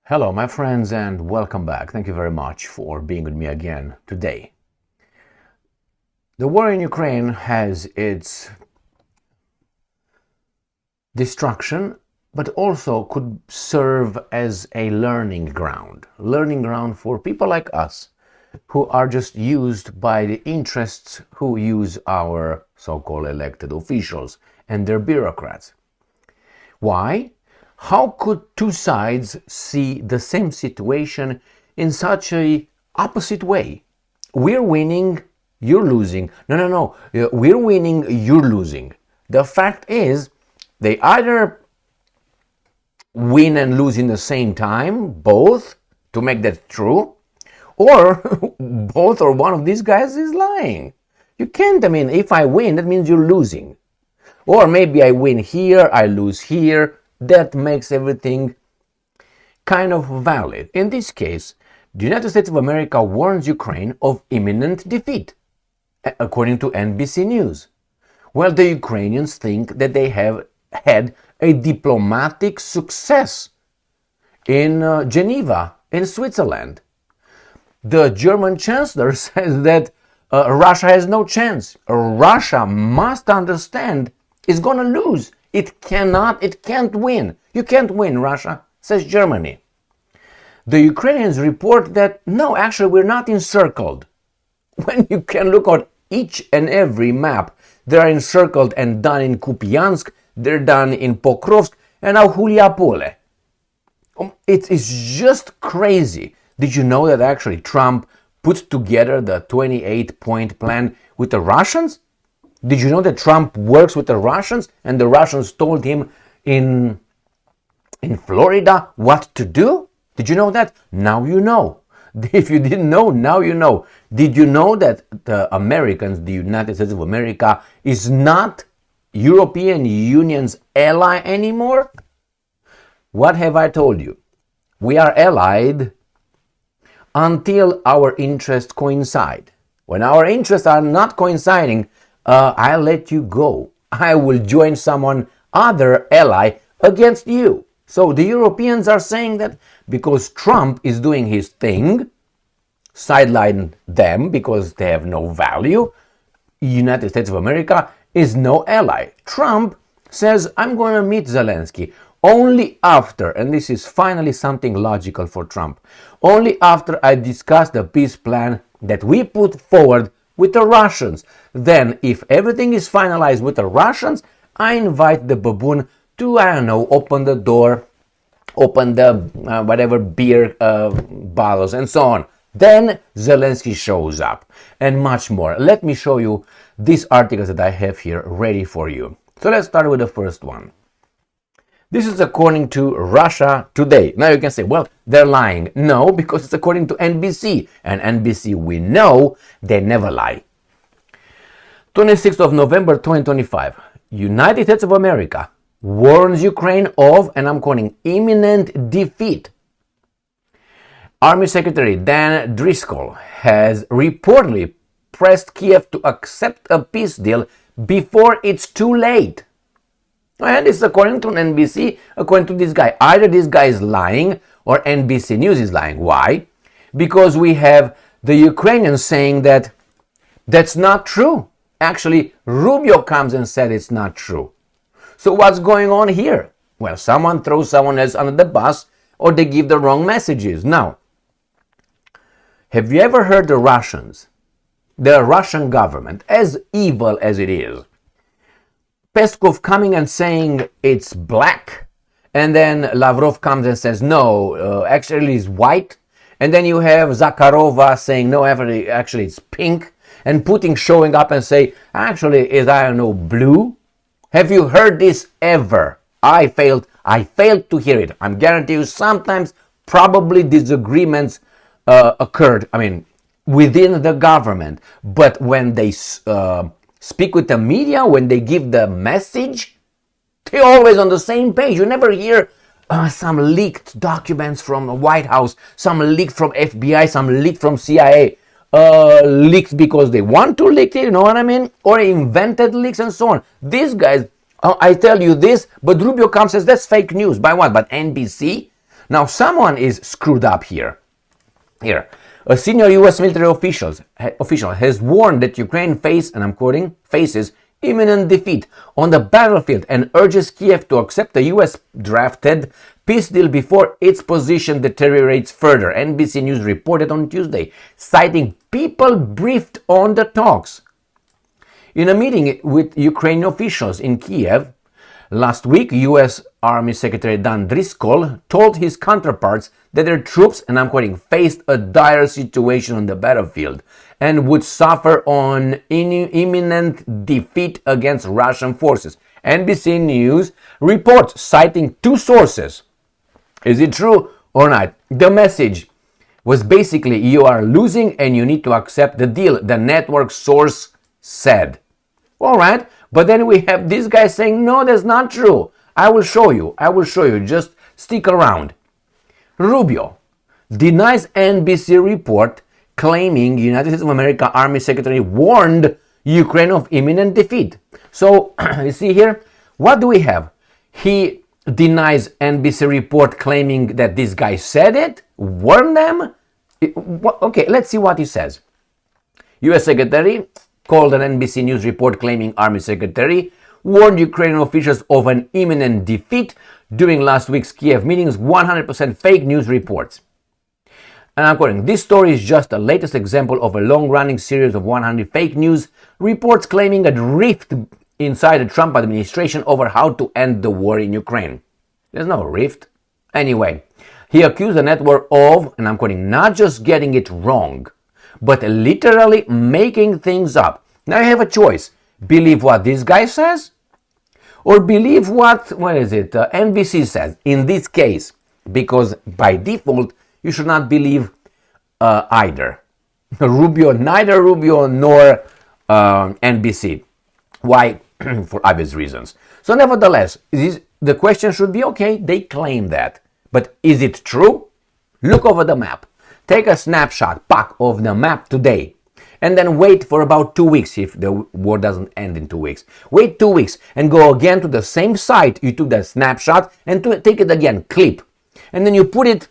Hello, my friends, and welcome back. Thank you very much for being with me again today. The war in Ukraine has its destruction, but also could serve as a learning ground for people like us who are just used by the interests who use our so-called elected officials and their bureaucrats. Why? How could two sides see the same situation in such a opposite way? We're winning, you're losing. No. We're winning, you're losing. The fact is, they either win and lose in the same time, both, to make that true, or both or one of these guys is lying. You can't, if I win, that means you're losing. Or maybe I win here, I lose here. That makes everything kind of valid. In this case, the United States of America warns Ukraine of imminent defeat, according to NBC News. Well, the Ukrainians think that they have had a diplomatic success in Geneva, in Switzerland. The German Chancellor says that Russia has no chance. Russia must understand is going to lose. It can't win. You can't win, Russia, says Germany. The Ukrainians report that, no, actually, we're not encircled. When you can look at each and every map, they're encircled and done in Kupiansk, they're done in Pokrovsk, and now Huliaipole. It is just crazy. Did you know that actually Trump put together the 28-point plan with the Russians? Did you know that Trump works with the Russians and the Russians told him in Florida what to do? Did you know that? Now you know. If you didn't know, now you know. Did you know that the Americans, the United States of America, is not European Union's ally anymore? What have I told you? We are allied until our interests coincide. When our interests are not coinciding, I'll let you go. I will join someone other ally against you. So the Europeans are saying that because Trump is doing his thing, sideline them because they have no value, United States of America is no ally. Trump says, I'm going to meet Zelensky only after, and this is finally something logical for Trump, only after I discuss the peace plan that we put forward with the Russians. Then, if everything is finalized with the Russians, I invite the baboon to, open the door, open the whatever beer bottles and so on. Then Zelensky shows up and much more. Let me show you these articles that I have here ready for you. So let's start with the first one. This is according to Russia Today. Now you can say, well, they're lying. No, because it's according to NBC. And NBC, we know, they never lie. 26th of November 2025. United States of America warns Ukraine of, and I'm quoting, imminent defeat. Army Secretary Dan Driscoll has reportedly pressed Kiev to accept a peace deal before it's too late. And it's according to NBC, according to this guy. Either this guy is lying or NBC News is lying. Why? Because we have the Ukrainians saying that that's not true. Actually, Rubio comes and said it's not true. So what's going on here? Well, someone throws someone else under the bus or they give the wrong messages. Now, have you ever heard the Russians, the Russian government, as evil as it is, Peskov coming and saying it's black, and then Lavrov comes and says, no, actually it's white, and then you have Zakharova saying, no, actually it's pink, and Putin showing up and say, actually it's, blue. Have you heard this ever? I failed to hear it. I'm guaranteeing you sometimes probably disagreements occurred, within the government, but when they speak with the media, when they give the message, they're always on the same page. You never hear some leaked documents from the White House, some leaked from FBI, some leaked from CIA, leaked because they want to leak it, you know what I mean? Or invented leaks and so on. These guys, I tell you this, but Rubio comes and says that's fake news. By what? But NBC? Now, someone is screwed up here. A senior U.S. military official has warned that Ukraine and I'm quoting, faces imminent defeat on the battlefield and urges Kiev to accept the U.S. drafted peace deal before its position deteriorates further. NBC News reported on Tuesday, citing people briefed on the talks. In a meeting with Ukrainian officials in Kiev last week, U.S. Army Secretary Dan Driscoll told his counterparts that their troops, and I'm quoting, faced a dire situation on the battlefield and would suffer on imminent defeat against Russian forces. NBC News reports, citing two sources. Is it true or not? The message was basically, you are losing and you need to accept the deal, the network source said. All right, but then we have this guy saying, no, that's not true. I will show you. Just stick around. Rubio denies NBC report claiming United States of America Army Secretary warned Ukraine of imminent defeat. So, you see here, what do we have? He denies NBC report claiming that this guy said it, warned them. Okay, let's see what he says. U.S. Secretary called an NBC News report claiming Army Secretary warned Ukrainian officials of an imminent defeat during last week's Kiev meetings, 100% fake news reports. And I'm quoting, this story is just the latest example of a long-running series of 100 fake news reports claiming a rift inside the Trump administration over how to end the war in Ukraine. There's no rift. Anyway, he accused the network of, and I'm quoting, not just getting it wrong, but literally making things up. Now you have a choice. Believe what this guy says, or believe what NBC says. In this case, because by default, you should not believe either. Neither Rubio nor NBC. Why? For obvious reasons. So nevertheless, the question should be, okay, they claim that. But is it true? Look over the map. Take a snapshot of the map today. And then wait for about 2 weeks if the war doesn't end in 2 weeks. Wait 2 weeks and go again to the same site you took that snapshot and take it again, clip. And then you put it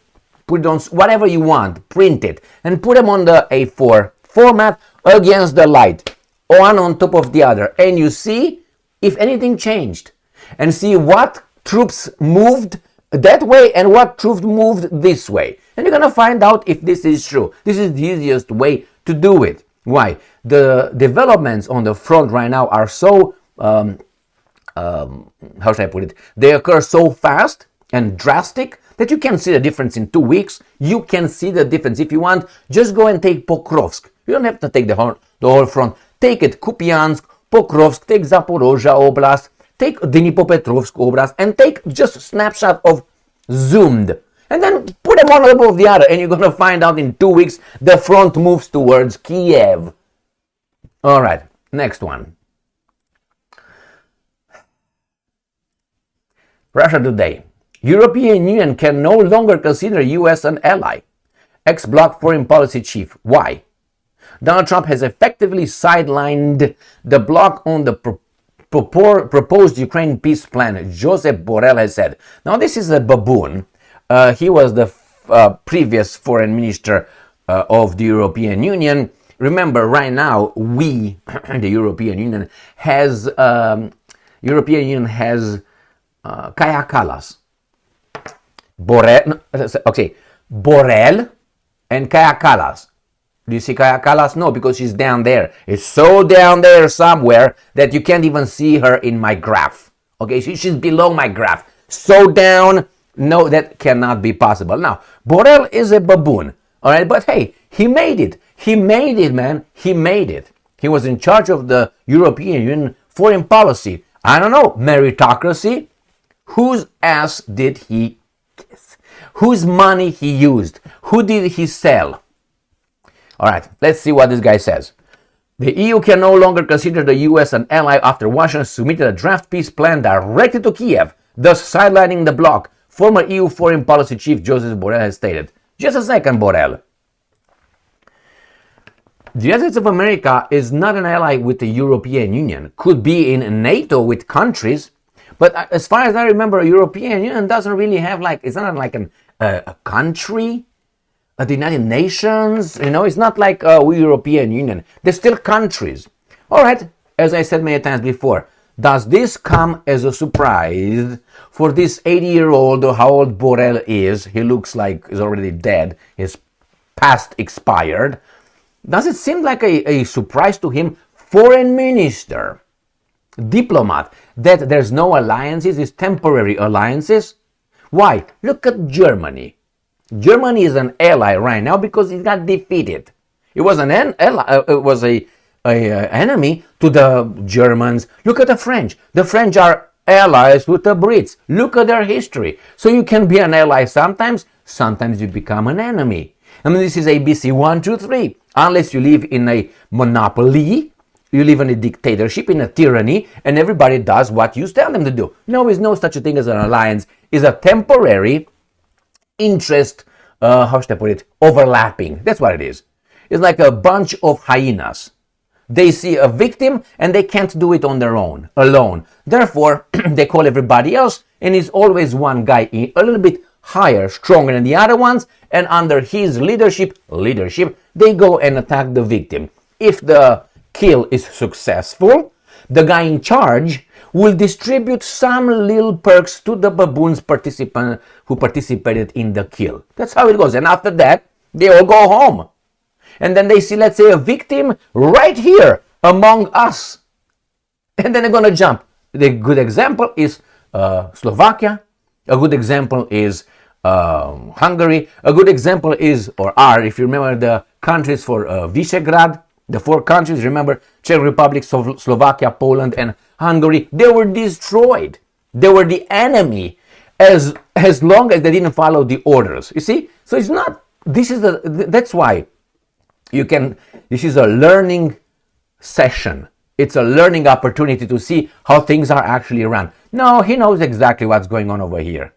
on whatever you want, print it, and put them on the A4 format against the light, one on top of the other. And you see if anything changed. And see what troops moved that way and what troops moved this way. And you're going to find out if this is true. This is the easiest way to do it. Why? The developments on the front right now are so, how should I put it? They occur so fast and drastic that you can see the difference in 2 weeks. You can see the difference. If you want, just go and take Pokrovsk. You don't have to take the whole front. Take it, Kupiansk, Pokrovsk, take Zaporozhye Oblast, take Dnipropetrovsk Oblast, and take just a snapshot of zoomed. And then put them one on top of the other, and you're going to find out in 2 weeks the front moves towards Kiev. All right, next one. Russia Today. European Union can no longer consider US an ally. Ex-bloc foreign policy chief. Why? Donald Trump has effectively sidelined the bloc on the proposed Ukraine peace plan, Josep Borrell has said. Now, this is a baboon. He was the previous foreign minister of the European Union. Remember, right now, we, the European Union, has Kaja Kallas. Borrell and Kaja Kallas. Do you see Kaja Kallas? No, because she's down there. It's so down there somewhere that you can't even see her in my graph. Okay, she's below my graph. So down. No, that cannot be possible. Now, Borrell is a baboon, all right? But hey, he made it. He made it, man. He made it. He was in charge of the European Union foreign policy. I don't know, meritocracy? Whose ass did he kiss? Whose money he used? Who did he sell? All right, let's see what this guy says. The EU can no longer consider the US an ally after Washington submitted a draft peace plan directed to Kiev, thus sidelining the bloc. Former EU foreign policy chief Josep Borrell has stated. Just a second, Borrell. The United States of America is not an ally with the European Union. Could be in NATO with countries, but as far as I remember, European Union doesn't really have it's not like an a country at the United Nations. It's not like we European Union. They're still countries. All right, as I said many times before, does this come as a surprise for this 80-year-old, or how old Borrell is? He looks like he's already dead. His past expired. Does it seem like a surprise to him, foreign minister, diplomat, that there's no alliances, it's temporary alliances? Why? Look at Germany. Germany is an ally right now because it got defeated. It was an ally, it was a enemy to the Germans. Look at the French. The French are allies with the Brits. Look at their history. So you can be an ally sometimes you become an enemy. I mean, this is ABC 1, 2, 3. Unless you live in a monopoly, you live in a dictatorship, in a tyranny, and everybody does what you tell them to do. No, there's no such a thing as an alliance. It's a temporary interest, how should I put it, overlapping. That's what it is. It's like a bunch of hyenas. They see a victim and they can't do it on their own, alone. Therefore, they call everybody else, and it's always one guy a little bit higher, stronger than the other ones, and under his leadership, they go and attack the victim. If the kill is successful, the guy in charge will distribute some little perks to the baboons who participated in the kill. That's how it goes. And after that, they all go home. And then they see, let's say, a victim right here among us. And then they're going to jump. The good example is Slovakia. A good example is Hungary. A good example is, or are, if you remember the countries for Visegrad, the 4 countries, remember, Czech Republic, Slovakia, Poland, and Hungary, they were destroyed. They were the enemy as long as they didn't follow the orders. You see? So it's not, that's why this is a learning session. It's a learning opportunity to see how things are actually run. No, he knows exactly what's going on over here.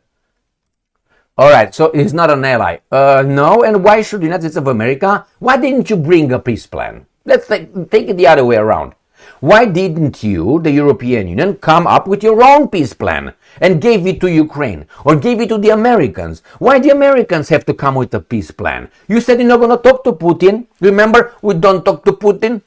All right, so he's not an ally. No, and why should the United States of America? Why didn't you bring a peace plan? Let's take it the other way around. Why didn't you, the European Union, come up with your own peace plan and gave it to Ukraine or gave it to the Americans? Why the Americans have to come with a peace plan? You said you're not going to talk to Putin. Remember, we don't talk to Putin.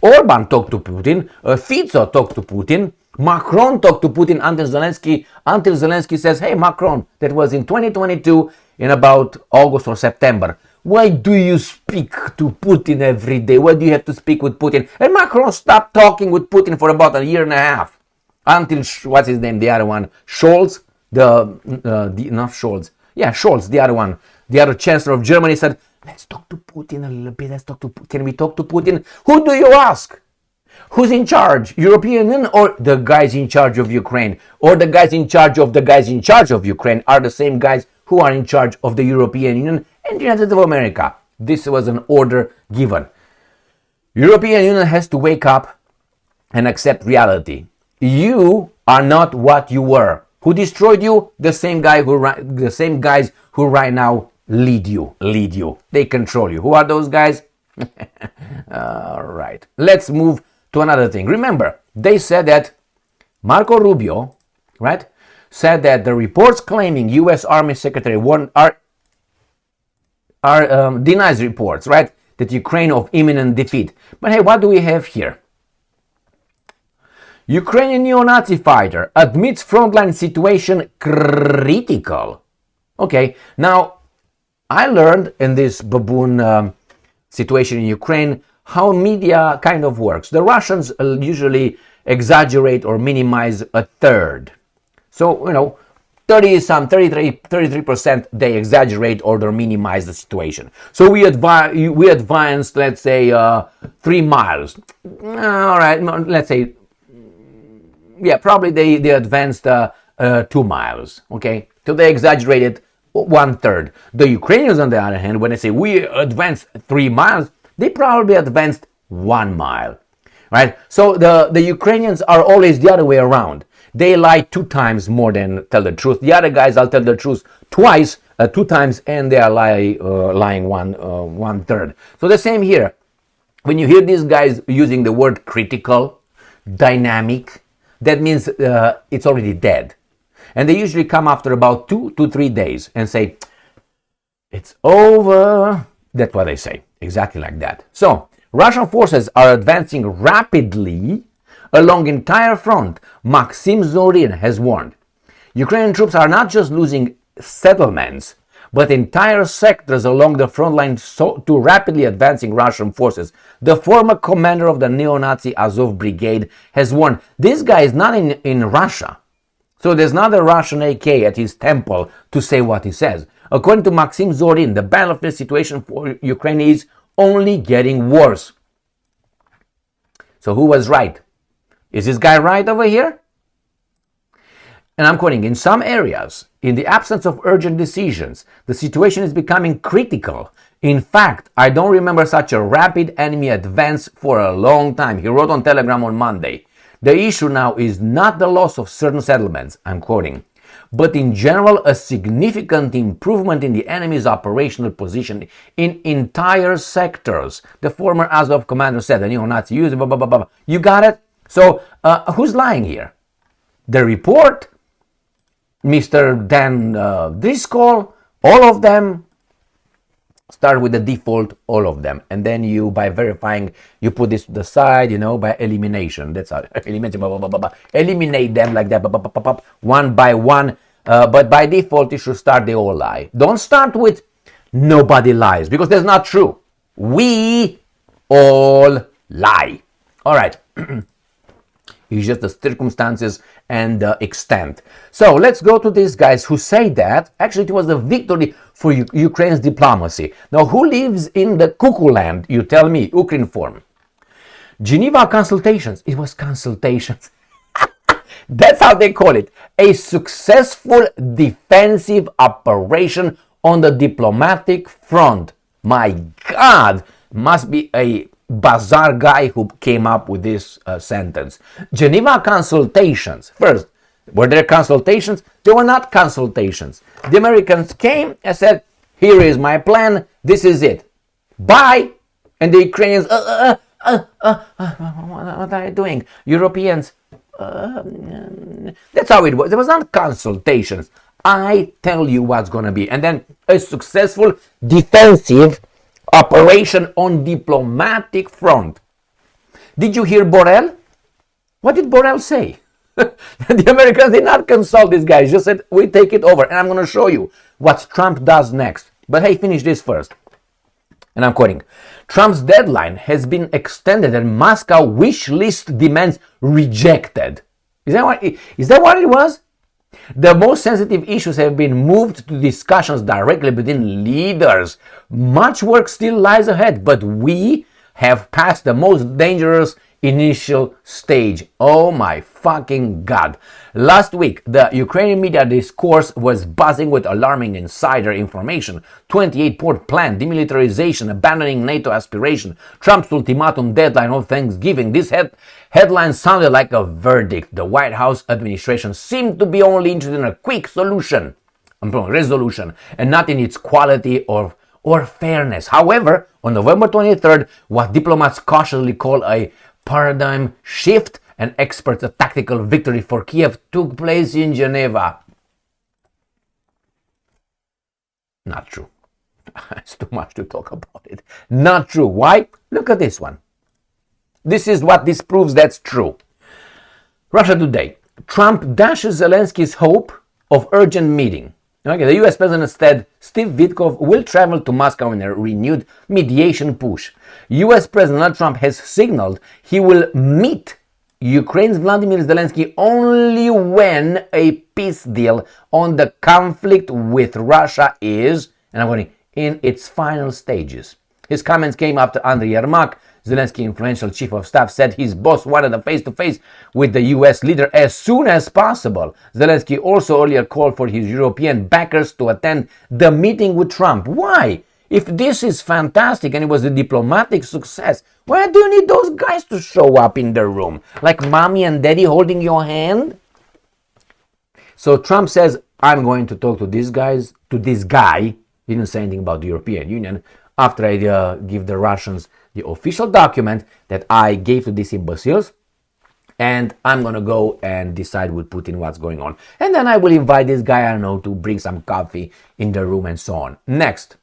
Orban talked to Putin. Fico talked to Putin. Macron talked to Putin until Zelensky says, hey, Macron, that was in 2022 in about August or September. Why do you speak to Putin every day? Why do you have to speak with Putin? And Macron stopped talking with Putin for about a year and a half. Until, what's his name, the other one? Scholz? Not Scholz. Yeah, Scholz, the other one. The other chancellor of Germany said, let's talk to Putin a little bit. Can we talk to Putin? Who do you ask? Who's in charge? European Union or the guys in charge of Ukraine? Or the guys in charge of the guys in charge of Ukraine are the same guys who are in charge of the European Union and the United States of America. This was an order given. European Union has to wake up and accept reality. You are not what you were. Who destroyed you? The same guys who right now lead you. They control you. Who are those guys? All right. Let's move to another thing. Remember, they said that Marco Rubio, right, said that the reports claiming U.S. Army Secretary denies reports, right, that Ukraine of imminent defeat. But hey, what do we have here? Ukrainian neo-Nazi fighter admits frontline situation critical. Okay, now I learned in this baboon situation in Ukraine how media kind of works. The Russians usually exaggerate or minimize a third. So, 33% they exaggerate or they minimize the situation. So we advanced, let's say, 3 miles. All right, let's say, yeah, probably they advanced 2 miles, okay? So they exaggerated 1/3. The Ukrainians, on the other hand, when they say we advanced 3 miles, they probably advanced 1 mile, right? So the Ukrainians are always the other way around. They lie 2 times more than tell the truth. The other guys, I'll tell the truth twice, 2 times, and they are lying 1/3. So the same here. When you hear these guys using the word critical, dynamic, that means it's already dead. And they usually come after about 2 to 3 days and say, It's over. That's what they say. Exactly like that. So, Russian forces are advancing rapidly along entire front. Maxim Zorin has warned. Ukrainian troops are not just losing settlements, but entire sectors along the front line to rapidly advancing Russian forces. The former commander of the neo-Nazi Azov brigade has warned. This guy is not in Russia. So there's not a Russian AK at his temple to say what he says. According to Maxim Zorin, the battlefield situation for Ukraine is only getting worse. So who was right? Is this guy right over here? And I'm quoting, in some areas, in the absence of urgent decisions, the situation is becoming critical. In fact, I don't remember such a rapid enemy advance for a long time. He wrote on Telegram on Monday. The issue now is not the loss of certain settlements, I'm quoting, but in general a significant improvement in the enemy's operational position in entire sectors. The former Azov commander said, the neo-Nazi used, blah, blah, blah, blah. You got it? So who's lying here? The report, Mr. Dan Driscoll, all of them. Start with the default, all of them, and then you, by verifying, you put this to the side, by elimination. That's how eliminate them like that, one by one. But by default, you should start they all lie. Don't start with nobody lies, because that's not true. We all lie. All right. It's just the circumstances and the extent. So let's go to these guys who say that actually it was a victory for Ukraine's diplomacy. Now, who lives in the cuckoo land? You tell me. Ukr form. Geneva consultations. It was consultations. That's how they call it. A successful defensive operation on the diplomatic front. My God, must be a bizarre guy who came up with this sentence. Geneva consultations. First, were there consultations? They were not consultations. The Americans came and said, here is my plan, this is it. Bye. And the Ukrainians, what are you doing? Europeans, that's how it was. It was not consultations. I tell you what's going to be. And then a successful defensive operation on diplomatic front. Did you hear Borrell? What did Borrell say? The Americans did not consult these guys, just said, we take it over. And I'm going to show you what Trump does next. But hey, finish this first. And I'm quoting, Trump's deadline has been extended and Moscow wish list demands rejected. Is that what it was? The most sensitive issues have been moved to discussions directly between leaders. Much work still lies ahead, but we have passed the most dangerous initial stage. Oh my fucking God. Last week, the Ukrainian media discourse was buzzing with alarming insider information. 28-point plan, demilitarization, abandoning NATO aspiration, Trump's ultimatum deadline on Thanksgiving. This headline sounded like a verdict. The White House administration seemed to be only interested in a quick resolution, and not in its quality or fairness. However, on November 23rd, what diplomats cautiously call a paradigm shift, and experts a tactical victory for Kiev took place in Geneva. Not true. It's too much to talk about it. Not true. Why? Look at this one. This is what this proves that's true. Russia Today. Trump dashes Zelensky's hope of urgent meeting. Okay, the US President said Steve Witkoff will travel to Moscow in a renewed mediation push. US President Donald Trump has signaled he will meet Ukraine's Vladimir Zelensky only when a peace deal on the conflict with Russia is, and I'm going, in its final stages. His comments came after Andriy Yermak, Zelensky's influential chief of staff, said his boss wanted a face-to-face with the US leader as soon as possible. Zelensky also earlier called for his European backers to attend the meeting with Trump. Why? If this is fantastic and it was a diplomatic success, why do you need those guys to show up in the room? Like mommy and daddy holding your hand? So Trump says, I'm going to talk to these guys, to this guy. He didn't say anything about the European Union. After I give the Russians the official document that I gave to these imbeciles, and I'm going to go and decide with Putin what's going on. And then I will invite this guy, I don't know, to bring some coffee in the room and so on. Next.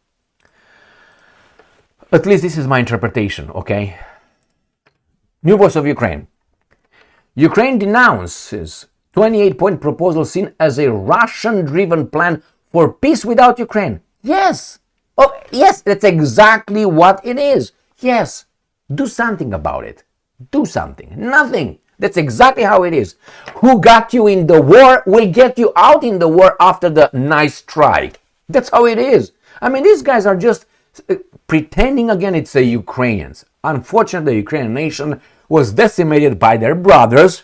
At least this is my interpretation, okay? New Voice of Ukraine. Ukraine denounces 28-point proposal seen as a Russian-driven plan for peace without Ukraine. Yes. Oh, yes, that's exactly what it is. Yes. Do something about it. Do something. Nothing. That's exactly how it is. Who got you in the war will get you out in the war after the nice try. That's how it is. I mean, these guys are just pretending again it's the Ukrainians. Unfortunately, the Ukrainian nation was decimated by their brothers.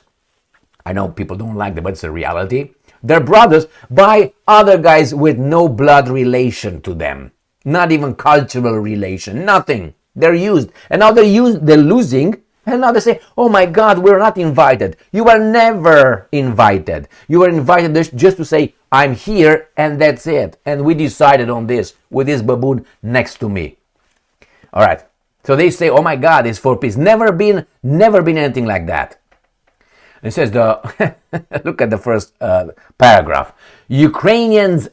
I know people don't like that, but it's a reality. Their brothers by other guys with no blood relation to them. Not even cultural relation. Nothing. They're used. And now they're losing. And now they say, oh my God, we're not invited. You were never invited. You were invited just to say, I'm here and that's it. And we decided on this with this baboon next to me. All right. So they say, oh my God, it's for peace. Never been anything like that. It says, look at the first paragraph. Ukrainians,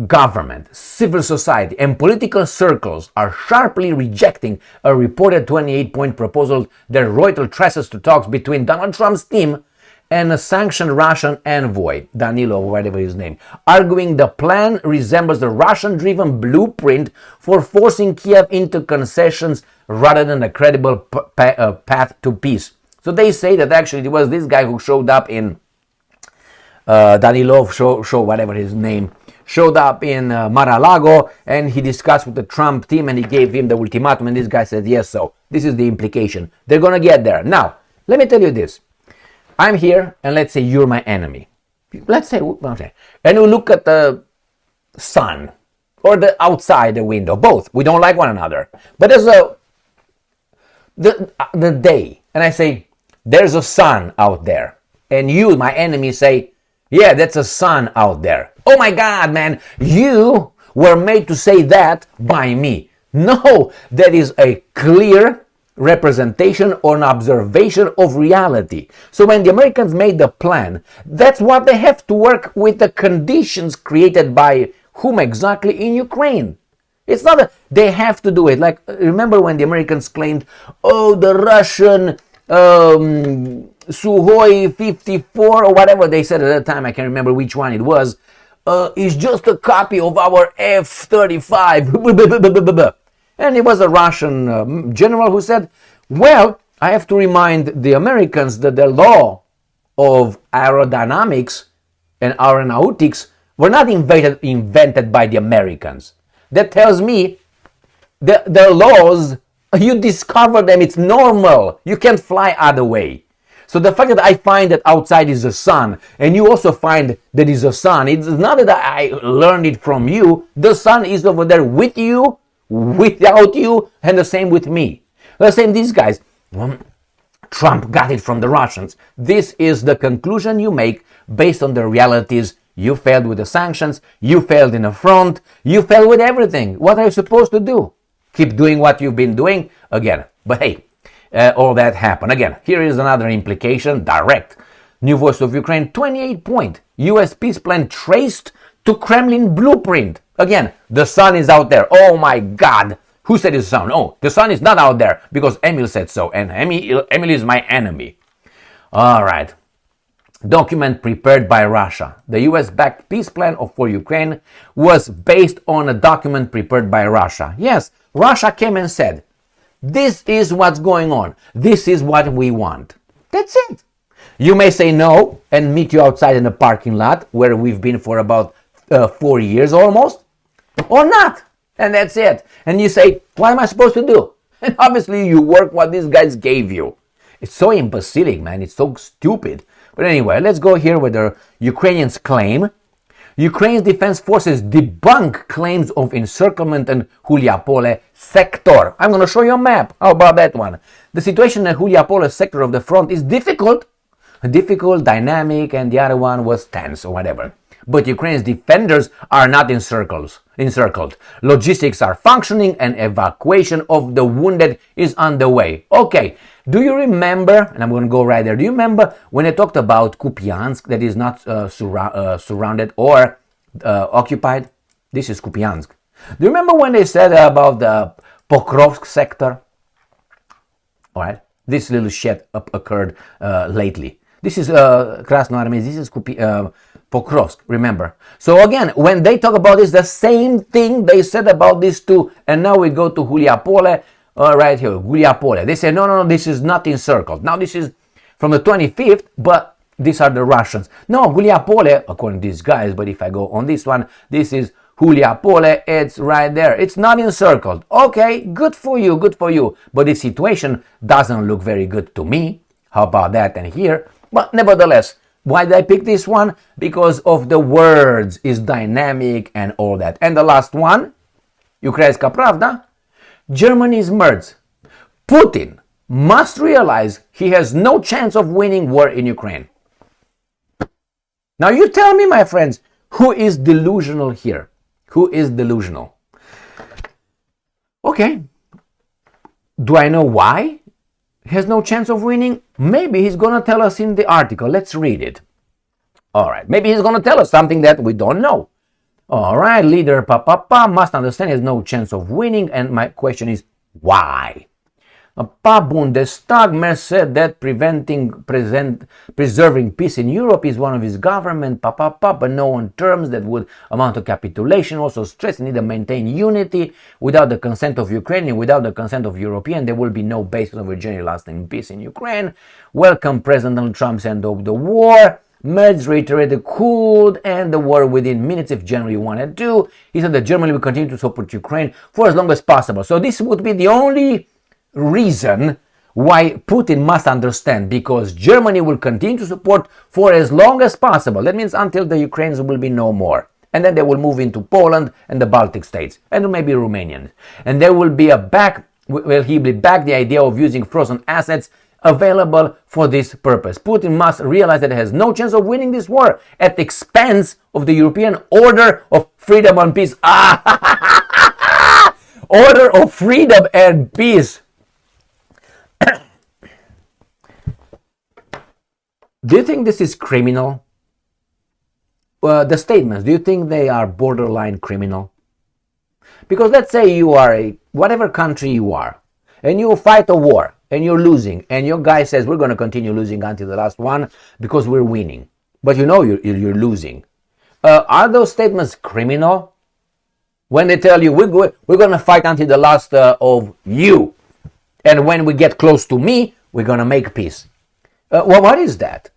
government, civil society, and political circles are sharply rejecting a reported 28-point proposal that Reuters traces to talks between Donald Trump's team and a sanctioned Russian envoy, Danilo, whatever his name, arguing the plan resembles the Russian-driven blueprint for forcing Kiev into concessions rather than a credible path to peace. So they say that actually it was this guy who showed up in Danilov, show whatever his name, showed up in Mar-a-Lago, and he discussed with the Trump team and he gave him the ultimatum, and this guy said yes. So this is the implication. They're going to get there. Now, let me tell you this. I'm here and let's say you're my enemy. Let's say, okay, and we look at the sun or the outside the window, both. We don't like one another. But there's the day, and I say, there's a sun out there. And you, my enemy, say, yeah, that's a sun out there. Oh my God, man, you were made to say that by me. No, that is a clear representation or an observation of reality. So when the Americans made the plan, that's what they have to work with, the conditions created by whom exactly in Ukraine. It's not that they have to do it. Like, remember when the Americans claimed, oh, the Russian Sukhoi 54 or whatever they said at that time, I can't remember which one it was, is just a copy of our F-35. And it was a Russian general who said, well, I have to remind the Americans that the law of aerodynamics and aeronautics were not invented by the Americans. That tells me that the laws, you discover them, it's normal. You can't fly other way. So the fact that I find that outside is the sun, and you also find that is the sun, it's not that I learned it from you. The sun is over there with you, without you, and the same with me. The same these guys. Trump got it from the Russians. This is the conclusion you make based on the realities. You failed with the sanctions, you failed in the front, you failed with everything. What are you supposed to do? Keep doing what you've been doing? Again, but hey, all that happened. Again, here is another implication, direct. New Voice of Ukraine, 28-point U.S. peace plan traced to Kremlin blueprint. Again, the sun is out there. Oh my God. Who said it's the sun? Oh, the sun is not out there because Emil said so. And Emil is my enemy. All right. Document prepared by Russia. The US-backed peace plan for Ukraine was based on a document prepared by Russia. Yes, Russia came and said, this is what's going on. This is what we want. That's it. You may say no and meet you outside in the parking lot where we've been for about 4 years almost, or not. And that's it. And you say, what am I supposed to do? And obviously you work what these guys gave you. It's so imbecilic, man. It's so stupid. But anyway, let's go here with the Ukrainians claim. Ukraine's defense forces debunk claims of encirclement in Huliaipole sector. I'm going to show you a map. How about that one? The situation in Huliaipole sector of the front is difficult, dynamic, and the other one was tense or whatever. But Ukraine's defenders are not encircled. Logistics are functioning and evacuation of the wounded is underway. Okay, do you remember, and I'm going to go right there, do you remember when I talked about Kupiansk that is not surrounded or occupied? This is Kupiansk. Do you remember when they said about the Pokrovsk sector? All right, this little shit occurred lately. This is Krasnoarmeysk, this is Pokrovsk, remember? So again, when they talk about this, the same thing they said about this too, and now we go to Huliaipole, right here, Huliaipole. They say, no, this is not encircled. Now this is from the 25th, but these are the Russians. No, Huliaipole, according to these guys, but if I go on this one, this is Huliaipole, it's right there. It's not encircled. Okay, good for you, good for you. But the situation doesn't look very good to me. How about that and here? But nevertheless, why did I pick this one? Because of the words, is dynamic and all that. And the last one, Ukrainska Pravda, Germany is merged. Putin must realize he has no chance of winning war in Ukraine. Now you tell me, my friends, who is delusional here? Who is delusional? Okay. Do I know why he has no chance of winning? Maybe he's going to tell us in the article. Let's read it. All right. Maybe he's going to tell us something that we don't know. All right. Leader must understand he has no chance of winning. And my question is, why? Bundestag mayor said that preserving peace in Europe is one of his government, but no on terms that would amount to capitulation. Also stressed the need to maintain unity without the consent of Ukrainian, without the consent of European. There will be no basis of a genuine lasting peace in Ukraine. Welcome President Donald Trump's end of the war. Merz reiterated could end the war within minutes if Germany wanted to. He said that Germany will continue to support Ukraine for as long as possible. So this would be the only reason why Putin must understand, because Germany will continue to support for as long as possible. That means until the Ukrainians will be no more. And then they will move into Poland and the Baltic states and maybe Romanians. And there will be he will back the idea of using frozen assets available for this purpose. Putin must realize that he has no chance of winning this war at the expense of the European order of freedom and peace. Order of freedom and peace. Do you think this is criminal? The statements, do you think they are borderline criminal? Because let's say you are whatever country you are, and you fight a war, and you're losing, and your guy says, we're going to continue losing until the last one because we're winning. But you know you're losing. Are those statements criminal? When they tell you, we're going to fight until the last of you, and when we get close to me, we're going to make peace. Well, what is that?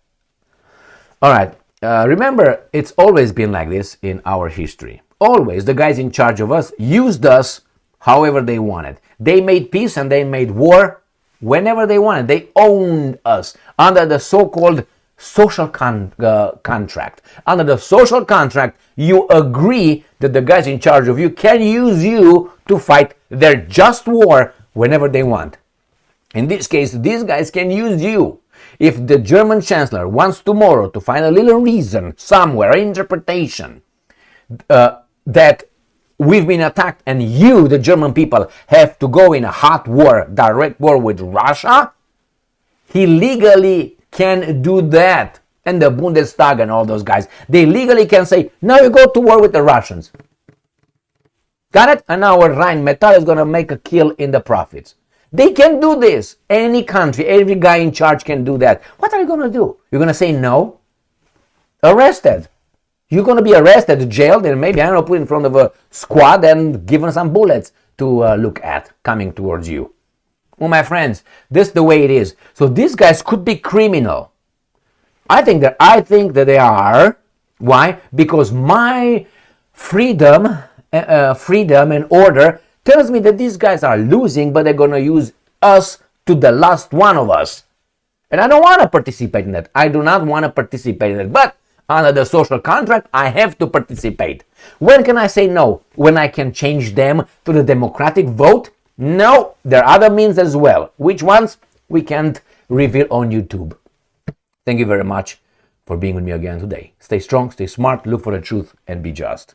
All right, remember, it's always been like this in our history. Always, the guys in charge of us used us however they wanted. They made peace and they made war whenever they wanted. They owned us under the so-called social contract. Under the social contract, you agree that the guys in charge of you can use you to fight their just war whenever they want. In this case, these guys can use you. If the German Chancellor wants tomorrow to find a little reason somewhere, interpretation, that we've been attacked and you, the German people, have to go in a hot war, direct war with Russia, he legally can do that. And the Bundestag and all those guys, they legally can say, now you go to war with the Russians. Got it? And now Rheinmetall is going to make a kill in the profits. They can do this. Any country, every guy in charge can do that. What are you going to do? You're going to say no? Arrested. You're going to be arrested, jailed, and maybe, I don't know, put in front of a squad and given some bullets to look at coming towards you. Well, my friends, this is the way it is. So these guys could be criminal. I think that they are. Why? Because my freedom and order tells me that these guys are losing, but they're going to use us to the last one of us. And I don't want to participate in that. I do not want to participate in it. But under the social contract, I have to participate. When can I say no? When I can change them to the democratic vote? No, there are other means as well. Which ones? We can't reveal on YouTube. Thank you very much for being with me again today. Stay strong, stay smart, look for the truth, and be just.